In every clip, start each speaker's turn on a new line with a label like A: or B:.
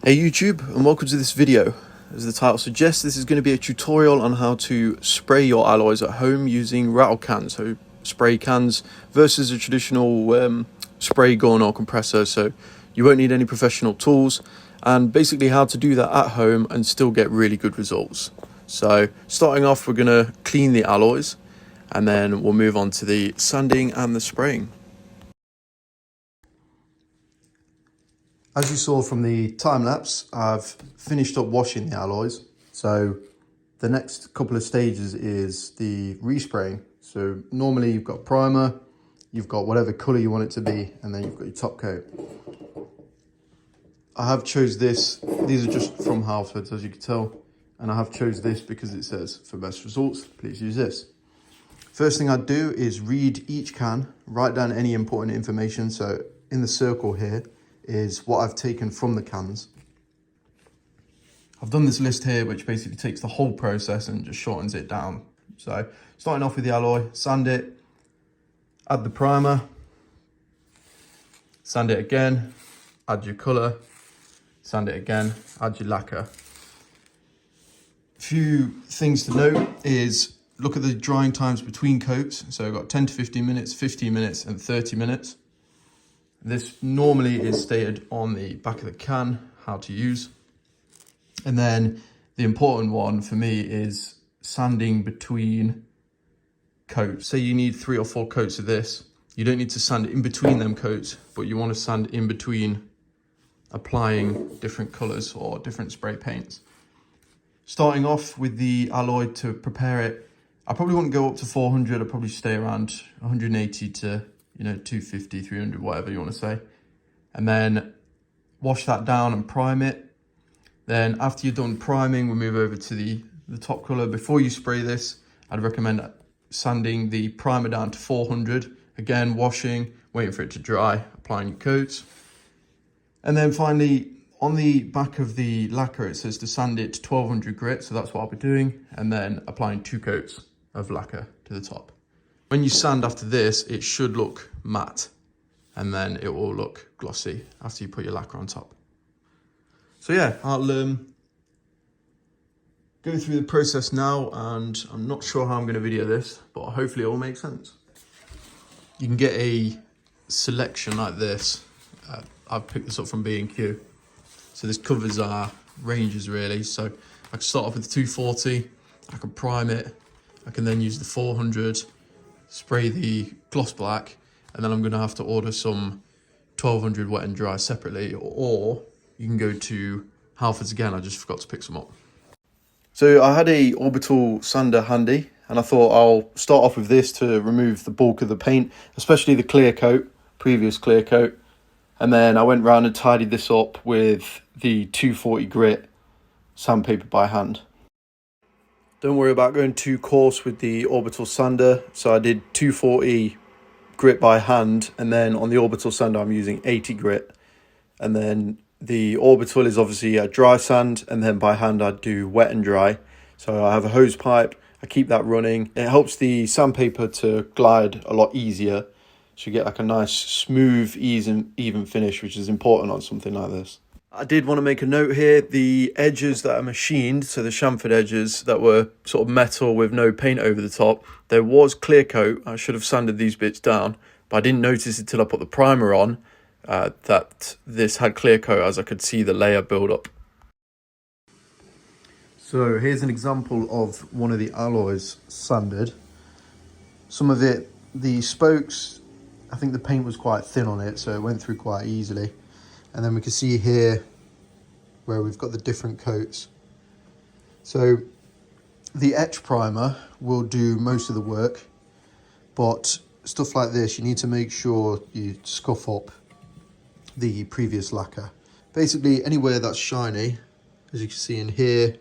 A: Hey YouTube, and welcome to this video. As the title suggests, this is going to be a tutorial on how to spray your alloys at home using rattle cans, so spray cans versus a traditional spray gun or compressor. So you won't need any professional tools, and basically how to do that at home and still get really good results. So starting off, we're going to clean the alloys, and then we'll move on to the sanding and the spraying. As you saw from the time lapse, I've finished up washing the alloys. So the next couple of stages is the respraying. So normally you've got primer, you've got whatever color you want it to be, and then you've got your top coat. I have chose this. These are just from Halfords, as you can tell. And I have chose this because it says for best results, please use this. First thing I'd do is read each can, write down any important information. So in the circle here is what I've taken from the cans. I've done this list here, which basically takes the whole process and just shortens it down. So starting off with the alloy, sand it, add the primer, sand it again, add your colour, sand it again, add your lacquer. A few things to note is look at the drying times between coats. So I've got 10 to 15 minutes, 15 minutes and 30 minutes. This normally is stated on the back of the can, how to use. And then the important one for me is sanding between coats. Say you need 3 or 4 coats of this. You don't need to sand in between them coats, but you want to sand in between applying different colors or different spray paints. Starting off with the alloy to prepare it, I probably wouldn't go up to 400. I'd probably stay around 180 to 250, 300, whatever you want to say. And then wash that down and prime it. Then after you're done priming, we move over to the top color. Before you spray this, I'd recommend sanding the primer down to 400. Again, washing, waiting for it to dry, applying your coats. And then finally, on the back of the lacquer, it says to sand it to 1200 grit. So that's what I'll be doing. And then applying 2 coats of lacquer to the top. When you sand after this, it should look matte, and then it will look glossy after you put your lacquer on top. So yeah, I'll go through the process now, and I'm not sure how I'm going to video this, but hopefully it all makes sense. You can get a selection like this. I've picked this up from B&Q. So this covers our ranges really. So I can start off with 240, I can prime it, I can then use the 400, spray the gloss black, and then I'm going to have to order some 1200 wet and dry separately, or you can go to Halfords again. I just forgot to pick some up. So I had a orbital sander handy, and I thought I'll start off with this to remove the bulk of the paint, especially the clear coat, previous clear coat. And then I went round and tidied this up with the 240 grit sandpaper by hand. Don't worry about going too coarse with the orbital sander. So I did 240 grit by hand, and then on the orbital sander I'm using 80 grit. And then the orbital is obviously a dry sand, and then by hand I do wet and dry. So I have a hose pipe, I keep that running. It helps the sandpaper to glide a lot easier. So you get like a nice smooth, even finish, which is important on something like this. I did want to make a note here, the edges that are machined, so the chamfered edges that were sort of metal with no paint over the top, there was clear coat. I should have sanded these bits down, but I didn't notice it till I put the primer on that this had clear coat, as I could see the layer build up. So here's an example of one of the alloys sanded. Some of it, the spokes, I think the paint was quite thin on it, so it went through quite easily. And then we can see here where we've got the different coats. So the etch primer will do most of the work, but stuff like this, you need to make sure you scuff up the previous lacquer. Basically anywhere that's shiny, as you can see in here,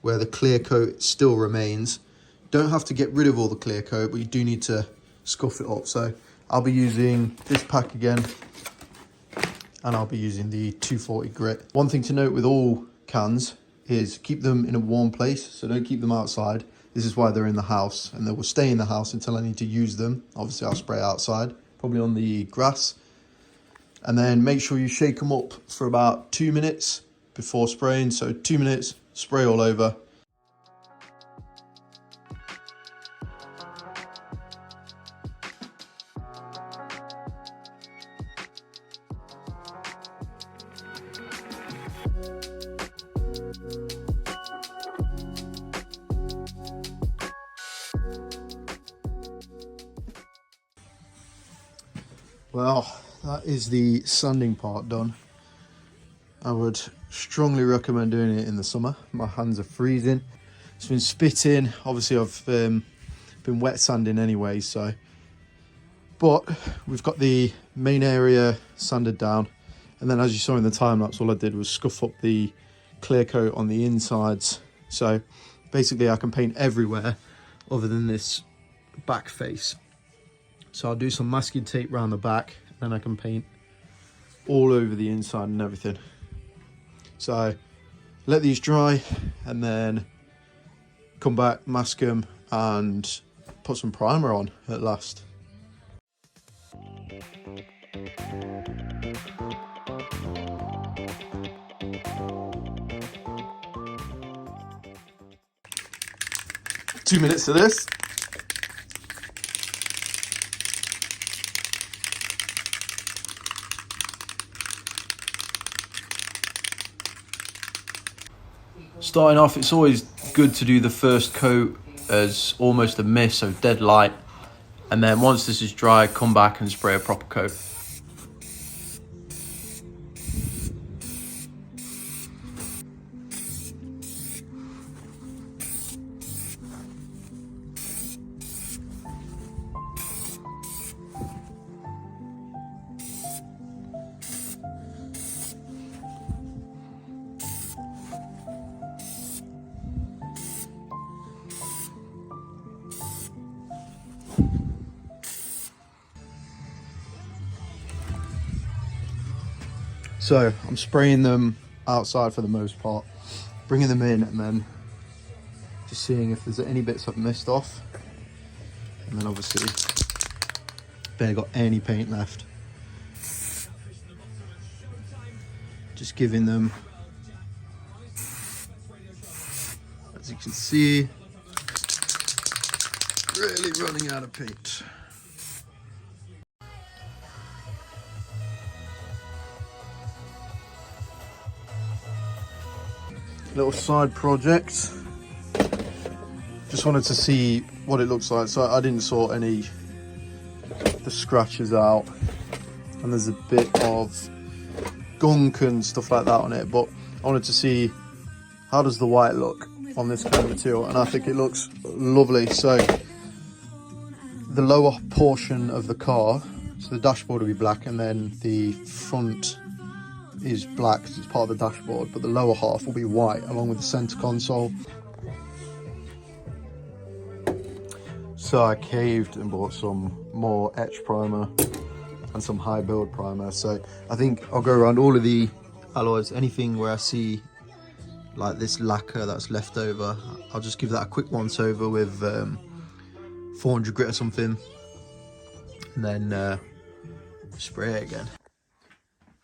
A: where the clear coat still remains, don't have to get rid of all the clear coat, but you do need to scuff it up. So I'll be using this pack again, and I'll be using the 240 grit. One thing to note with all cans is keep them in a warm place, so don't keep them outside. This is why they're in the house, and they will stay in the house until I need to use them. Obviously I'll spray outside, probably on the grass. And then make sure you shake them up for about 2 minutes before spraying. So 2 minutes, spray all over. Well, that is the sanding part done. I would strongly recommend doing it in the summer. My hands are freezing. It's been spitting. Obviously, I've been wet sanding anyway, so. But we've got the main area sanded down. And then as you saw in the time lapse, all I did was scuff up the clear coat on the insides. So basically I can paint everywhere other than this back face. So I'll do some masking tape around the back, and then I can paint all over the inside and everything. So let these dry and then come back, mask them and put some primer on at last. Two minutes of this. Starting off, it's always good to do the first coat as almost a mist, so dead light. And then once this is dry, come back and spray a proper coat. So I'm spraying them outside for the most part, bringing them in and then just seeing if there's any bits I've missed off. And then obviously barely got any paint left. Just giving them, as you can see, really running out of paint. Little side project. Just wanted to see what it looks like. So I didn't sort any of the scratches out, and there's a bit of gunk and stuff like that on it, but I wanted to see how does the white look on this kind of material, and I think it looks lovely. So the lower portion of the car, so the dashboard will be black, and then the front is black because it's part of the dashboard, but the lower half will be white along with the center console. So I caved and bought some more etch primer and some high build primer. So I think I'll go around all of the alloys, anything where I see like this lacquer that's left over, I'll just give that a quick once over with 400 grit or something, and then spray it again.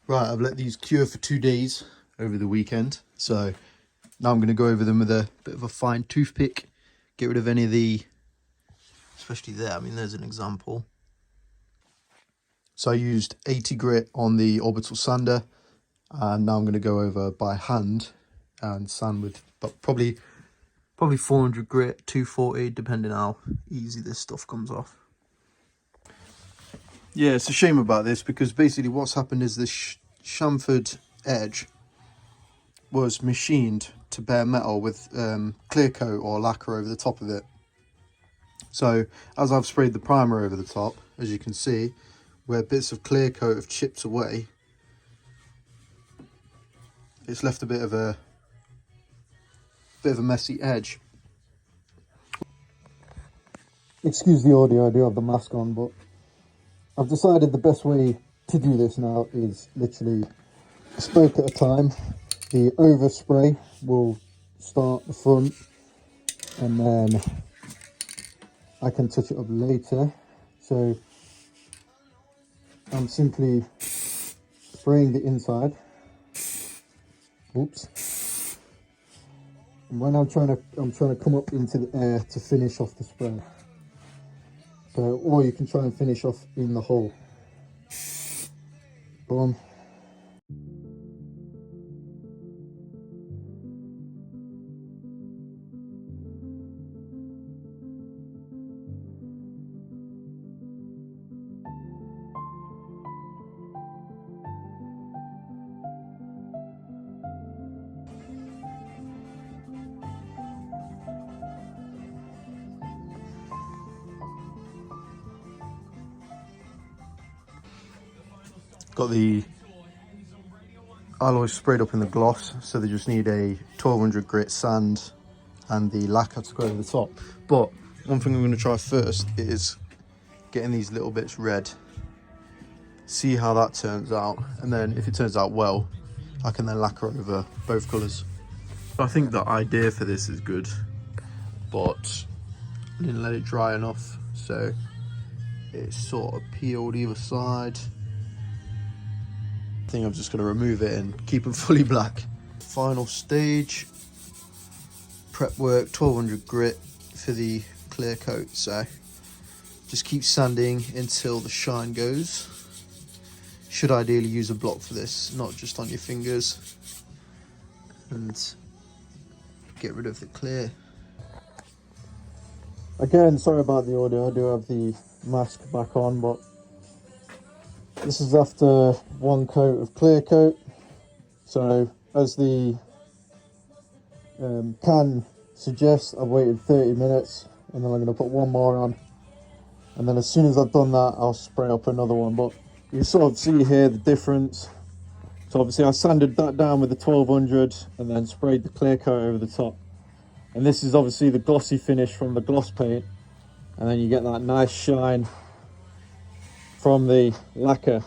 A: Right, I've let these cure for 2 days over the weekend. So now I'm going to go over them with a bit of a fine toothpick, get rid of any of the, especially there, I mean, there's an example. So I used 80 grit on the orbital sander, and now I'm going to go over by hand and sand with probably 400 grit, 240, depending how easy this stuff comes off. Yeah, it's a shame about this because basically what's happened is this chamfered edge was machined to bare metal with clear coat or lacquer over the top of it. So as I've sprayed the primer over the top, as you can see, where bits of clear coat have chipped away, it's left a bit of a messy edge. Excuse the audio, I do have the mask on, but I've decided the best way to do this now is literally a spoke at a time. The overspray will start the front, and then I can touch it up later. So I'm simply spraying the inside
B: Oops. And when I'm trying to come up into the air to finish off the spray. So, or you can try and finish off in the hole. Boom.
A: Got the alloy sprayed up in the gloss, so they just need a 1200 grit sand and the lacquer to go over the top. But one thing I'm going to try first is getting these little bits red, see how that turns out, and then if it turns out well, I can then lacquer over both colours. I think the idea for this is good, but I didn't let it dry enough, so it's sort of peeled either side. I think I'm just going to remove it and keep them fully black. Final stage, prep work, 1200 grit for the clear coat, so just keep sanding until the shine goes. Should ideally use a block for this, not just on your fingers, and get rid of the clear.
B: Again, sorry about the audio, I do have the mask back on, but this is after one coat of clear coat. So as the can suggests, I've waited 30 minutes and then I'm going to put one more on, and then as soon as I've done that I'll spray up another one. But you sort of see here the difference. So obviously I sanded that down with the 1200 and then sprayed the clear coat over the top, and this is obviously the glossy finish from the gloss paint, and then you get that nice shine from the lacquer.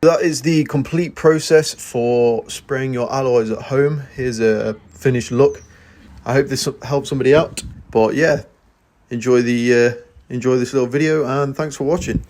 A: That is the complete process for spraying your alloys at home. Here's a finished look. I hope this helps somebody out, but yeah, enjoy this little video, and thanks for watching.